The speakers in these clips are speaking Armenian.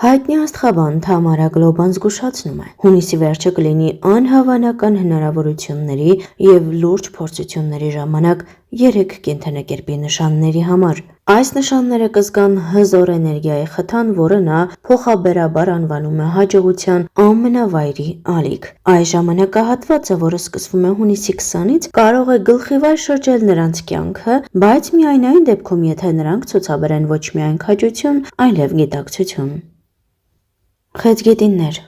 Հայտնի աստղաբան Թամարա Գլոբան զգուշացնում է, հունիսի վերջը կլինի անհավանական հնարավորությունների և լուրջ փորձությունների ժամանակ 3 կենդանակերպի նշանների համար։ Այս նշանները կզգան հզոր էներգիայի խթան, որը նա փոխաբերաբար անվանում է հաջողության ամենավայրի ալիք։ Այս ժամանակահատվածը, որը սկսվում է հունիսի 20-ից, կարող է գլխիվայր շրջել նրանց կյանքը, բայց միայն այն դեպքում, եթե նրանք ցուցաբերեն ոչ միայն քաջություն, այլև գիտակցություն։ Խեցգետիններ։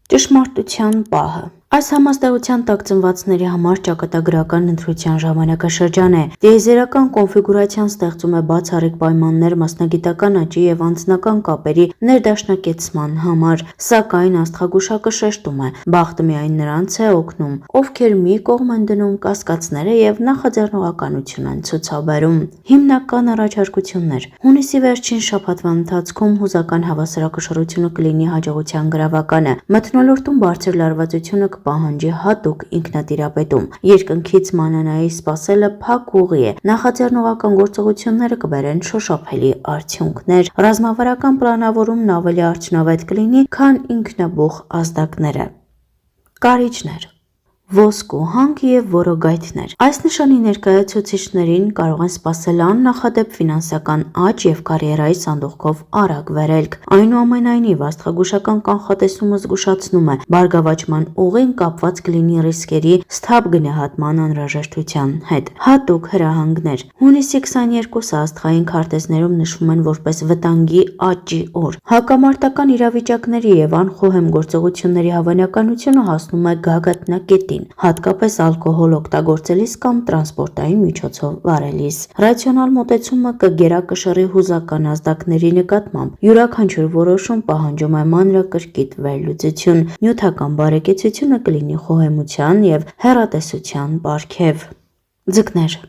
Ճշմարտության պահը։ Այս համաստեղության տակ ծնվածների համար ճակատագրական ընտրության ժամանակաշրջան է։ Տիեզերական կոնֆիգուրացիան ստեղծում է բացառիկ պայմաններ մասնագիտական աճի և անձնական կապերի ներդաշնակեցման համար, սակայն աստղագուշակը շեշտում է. բախտը միայն նրանց է օգնում, ովքեր մի կողմ են դնում կասկածները և նախաձեռնողականություն են ցուցաբերում։ Հիմնական առաջարկություններ։ Հունիսի վերջին շաբաթվա ընթացքում հուզական հավասարակշռությունը կլինի հաջողության գրավականը։ Մթնոլորտում բարձր լարվածությունը կպահանջի հատուկ ինքնատիրապետում։ Երկնքից մանանայի սպասելը փակ ուղի է։ Նախաձեռնողական գործողությունները կբերեն շոշափելի արդյունքներ։ Ռազմավարական պլանավորումն ավելի արդյունավետ կլինի, քան ինքնաբուխ ազդակները։ Կարիճներ։ Ոսկու հանք և որոգայթներ։ Այս նշանի ներկայացուցիչներին կարող են սպասել աննախադեպ ֆինանսական աճ և կարիերայի սանդուղքով արագ վերելք։ Այնուամենայնիվ, աստղագուշական կանխատեսումը զգուշացնում է. բարգավաճման ուղին կապված կլինի ռիսկերի սթափ գնահատման անհրաժեշտության հետ։ Հատուկ հրահանգներ։ Հունիսի 22-ը աստղային քարտեզներում նշվում են որպես վտանգի աճի օր։ Հակամարտական իրավիճակների և անխոհեմ գործողությունների հավանականությունը հասնում է գագաթնակետին, հատկապես ալկոհոլ օգտագործելիս կամ տրանսպորտային միջոցով վարելիս։ Ռացիոնալ մոտեցումը կգերակշռի հուզական ազդակների նկատմամբ։ Յուրաքանչյուր որոշում պահանջում է մանրակրկիտ վերլուծություն։ Նյութական բարեկեցությունը կլինի խոհեմության և հեռատեսության պարգև։ Ձկներ։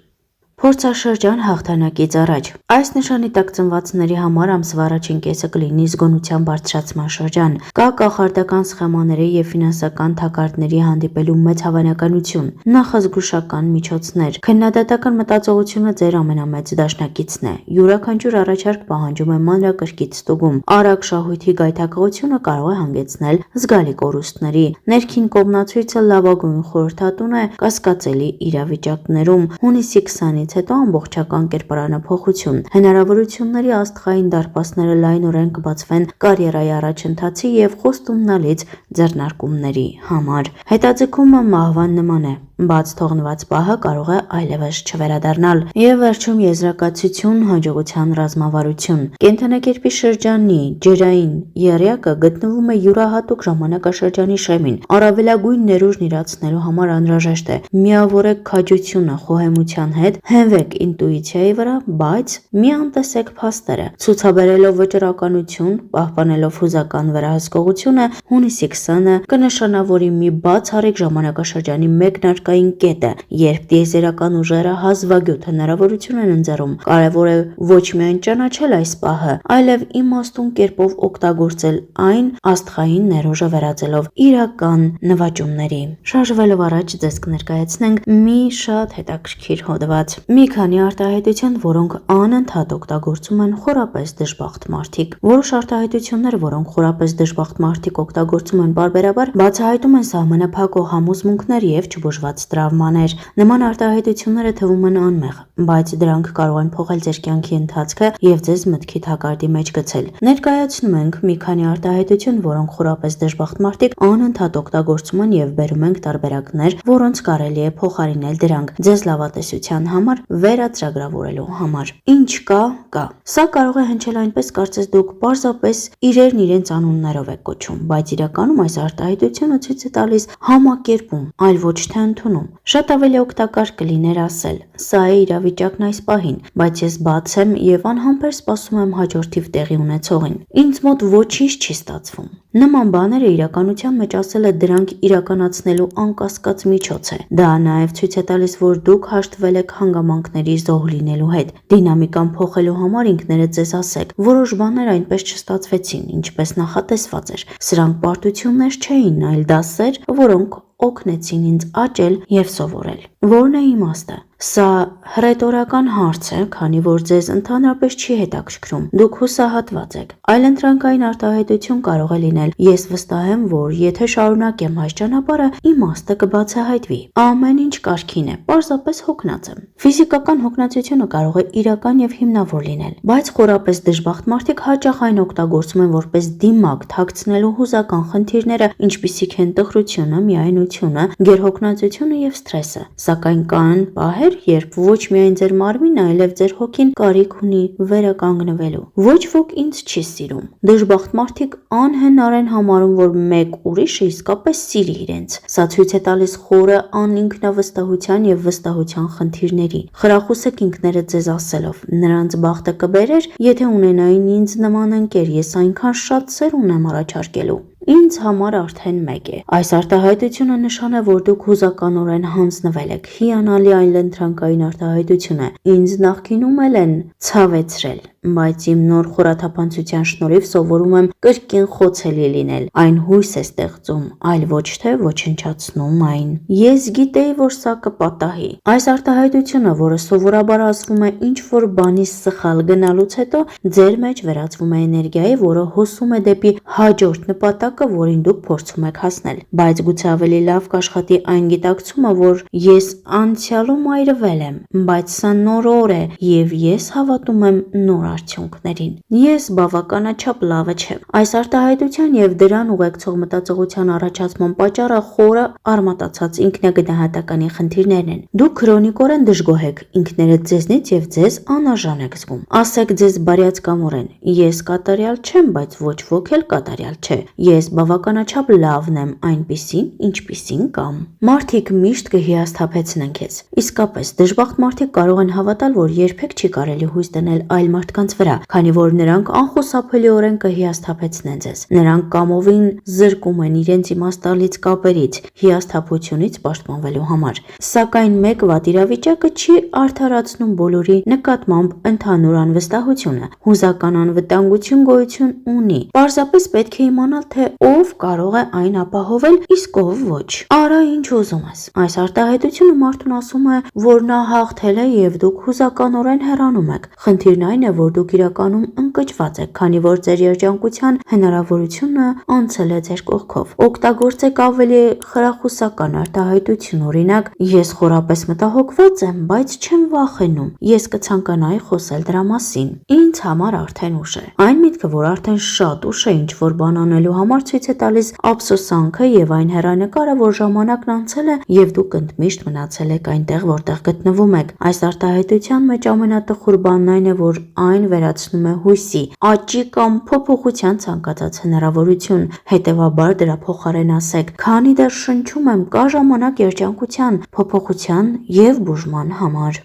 Փորձաշրջան հաղթանակից առաջ։ Այս նշանի տակ ծնվածների համար ամսվա առաջին կեսը կլինի զգոնության բարձրացման շրջան։ Կա կախարդական սխեմաների և ֆինանսական թակարդների հանդիպելու մեծ հավանականություն։ Նախազգուշական միջոցներ։ Քննադատական մտածողությունը ձեր ամենամեծ դաշնակիցն է։ Յուրաքանչյուր առաջարկ պահանջում է մանրակրկիտ ստուգում։ Արագ շահույթի գայթակղությունը կարող է հանգեցնել զգալի կորուստների։ Ներքին կողմնացույցը լավագույն խորհրդատուն է կասկածելի իրավիճակներում։ Հունիսի 20-ից հետո ամբողջական կերպարանափոխություն։ Հնարավորությունների աստղային դարպասները լայնորեն կբացվեն կարիերայի առաջընթացի և խոստումնալից ձեռնարկումների համար։ Հետաձգումը մահվան նման է։ Բաց թողնված պահը կարող է այլևս չվերադառնալ։ Եվ վերջում եզրակացություն, հաջողության ռազմավարություն։ Կենդանակերպի շրջանի ջրային եռյակը գտնվում է յուրահատուկ ժամանակաշրջանի շեմին։ Առավելագույն ներուժն իրացնելու համար անհրաժեշտ է միավորեք քաջությունը խոհեմության հետ, հենվեք ինտուիցիայի վրա, բայց մի անտեսեք փաստերը։ Ցուցաբերելով վճռականություն, պահպանելով հուզական վերահսկողությունը, հունիսի 20-ը կնշանավորի մի բացառիկ ժամանակաշրջանի մեկնարկային կետը, երբ տիեզերական ուժերը հազվագյուտ հնարավորություն են ընձեռում։ Կարևոր է ոչ միայն ճանաչել այս պահը, այլև իմաստուն կերպով օգտագործել այն աստղային ներուժը վերածելով իրական նվաճումների։ Շարժվելով առաջ ձեզ կներկայացնենք մի շատ հետաքրքիր հոդված։ Մի քանի արտահայտության, որոնք անընդհատ օգտագործում են խորապես դժբախտ մարդիկ։ Որոշ արտահայտություններ, որոնք խորապես դժբախտ մարդիկ օգտագործում են պարբերաբար, բացահայտում են սահմանափակող համոզմունքներ և չբուժված տրավմաներ։ Նման արտահայտությունները թվում են անմեղ, բայց դրանք կարող են փոխել ձեր կյանքի ընթացքը և ձեզ մտքի թակարդի մեջ գցել։ Ներկայացնում ենք մի քանի արտահայտություն, որոնք խորապես դժբախտ մարդիկ անընդհատ օգտագործում են և բերում ենք տարբերակներ, որոնց կարելի է փոխարինել դրանք ձեզ լավատեսության համար վերածրագրավորելու համար։ Ինչ կա, կա։ Սա կարող է հնչել այնպես, կարծես դուք պարզապես իրերն իրենց անուններով եք կոչում, բայց իրականում այս արտահայտությունը ցույց է տալիս համակերպում, այլ ոչ թե ընդունում։ Շատ ավելի օգտակար կլիներ ասել. սա է իրավիճակն այս պահին, բայց ես բաց եմ և անհամբեր սպասում եմ հաջորդիվ տեղի ունեցողին։ Ինձ մոտ ոչինչ չի ստացվում։ Նման բաները իրականության մեջ ասելը դրանք իրականացնելու անկասկած միջոց է։ Դա նաև ցույց է տալիս, որ դուք հաշտվել եք հանգամանքների զոհ լինելու հետ։ Դինամիկան փոխելու համար ինքներդ ձեզ ասեք. որոշ բաներ այնպես չստացվեցին, ինչպես նախատեսված էր։ Սրանք պարտություններ չէին, այլ դասեր, որոնք օգնեցին ինձ աճել և սովորել։ Որն է իմաստը։ Սա հռետորական հարց է, քանի որ ձեզ ընդհանրապես չի հետաքրքրում, դուք հուսահատված եք։ Այլընտրանքային արտահայտություն կարող է լինել. ես վստահ եմ, որ եթե շարունակեմ այս ճանապարհը, իմաստը կբացահայտվի։ Ամեն ինչ կարգին է, պարզապես հոգնած եմ։ Ֆիզիկական հոգնածությունը կարող է իրական եւ հիմնավոր լինել, բայց խորապես դժբախտ մարդիկ հաճախ այն օգտագործում են որպես դիմակ թաքցնելու հուզական խնդիրները, ինչպիսիք են տխրությունը, միայնությունը, գերհոգնածությունը եւ սթրեսը։ Սակայն կան պահեր, երբ ոչ միայն ձեր մարմինը, այլև ձեր հոգին կարիք ունի վերականգնվելու։ Ոչ ոք ինձ չի սիրում։ Դժբախտ մարդիկ անհնար են համարում, որ մեկ ուրիշը իսկապես սիրի իրենց։ Սա ցույց է տալիս խորը անինքնավստահության եւ վստահության խնդիրների։ Խրախուսեք ինքներդ ձեզ ասելով. նրանց բախտը կբերեր, եթե ունենային ինձ նման ընկեր, ես այնքան շատ սեր ունեմ առաջարկելու։ Ինձ համար արդեն մեկ է։ Այս արտահայտությունը նշան է, որ դուք հուզականորեն հանձնվել եք։ Հիանալի այլընտրանքային արտահայտություն է։ Ինձ նախկինում էլ են ցավեցրել, բայց իմ նոր խորաթափանցության շնորհիվ սովորում եմ կրկին խոցելի լինել։ Այն հույս է ստեղծում, այլ ոչ թե ոչնչացնում այն։ Ես գիտեի, որ սա կպատահի։ Այս արտահայտությունը, որը սովորաբար ասվում է ինչ-որ բանի սխալ գնալուց հետո, ձեր մեջ վերածվում է էներգիայի, որը հոսում է դեպի հաջորդ նպատակը, որին դուք փորձում եք հասնել։ Բայց գուցե ավելի լավ կաշխատի այն գիտակցումը, որ ես անցյալում այրվել եմ, բայց սա նոր օր է եւ ես հավատում եմ նոր արդյունքներին։ Ես բավականաչափ լավը չեմ։ Այս արտահայտության եւ դրան ուղեկցող մտածողության առաջացման պատճառը խորը արմատացած ինքնագնահատականի խնդիրներն են։ Դուք քրոնիկորեն դժգոհ եք ինքներդ ձեզնից եւ ձեզ անարժան եք զգում։ Ասեք ձեզ բարյացկամորեն. ես կատարյալ չեմ, բայց ոչ ոք էլ կատարյալ չէ։ Ես բավականաչափ լավն եմ այնպիսին, ինչպիսին կամ։ Մարդիկ միշտ կհիասթափեցնեն քեզ։ Իսկապես, դժբախտ մարդիկ կարող են հավատալ, որ երբեք չի կարելի հույս դնել այլ մարդկանց վրա, քանի որ նրանք անխուսափելիորեն կհիասթափեցնեն ձեզ։ Նրանք կամովին զրկում են իրենց իմաստալից կապերից, հիասթափությունից պաշտպանվելու համար։ Սակայն մեկ վատ իրավիճակը չի արդարացնում բոլորի նկատմամբ ընդհանուր անվստահությունը։ Հուզական անվտանգություն գոյություն ունի։ Պարզապես պետք է իմանալ, թե ով կարող է այն ապահովել, իսկ ով ոչ։ Արա ինչ ուզում ես։ Այս արտահայտությունը մարդուն ասում է, որ նա հաղթել է եւ դուք հուզականորեն հեռանում եք։ Խնդիրն այն է, որ դուք իրականում ընկճված եք, քանի որ ձեր երջանկության հնարավորությունը անցել է ձեր կողքով։ Օգտագործեք ավելի խրախուսական արտահայտություն, օրինակ. ես խորապես մտահոգված եմ, բայց չեմ վախենում։ Ես կցանկանայի խոսել դրա մասին։ Ինձ համար արդեն ուշ է։ Այն միտքը, որ արդեն շատ ուշ է ինչ-որ բան անելու համար, ցույց է տալիս ափսոսանքը եւ այն հեռանկարը, որ ժամանակն անցել է եւ դուք ընդմիշտ մնացել եք այնտեղ, որտեղ գտնվում եք։ Այս արտահայտության մեջ ամենատխուր բանն այն է, որ այն վերացնում է հույսի, աճի կամ փոփոխության ցանկացած հնարավորություն։ Հետևաբար դրա փոխարեն ասեք. քանի դեռ շնչում եմ, կա ժամանակ երջանկության, փոփոխության եւ բուժման համար։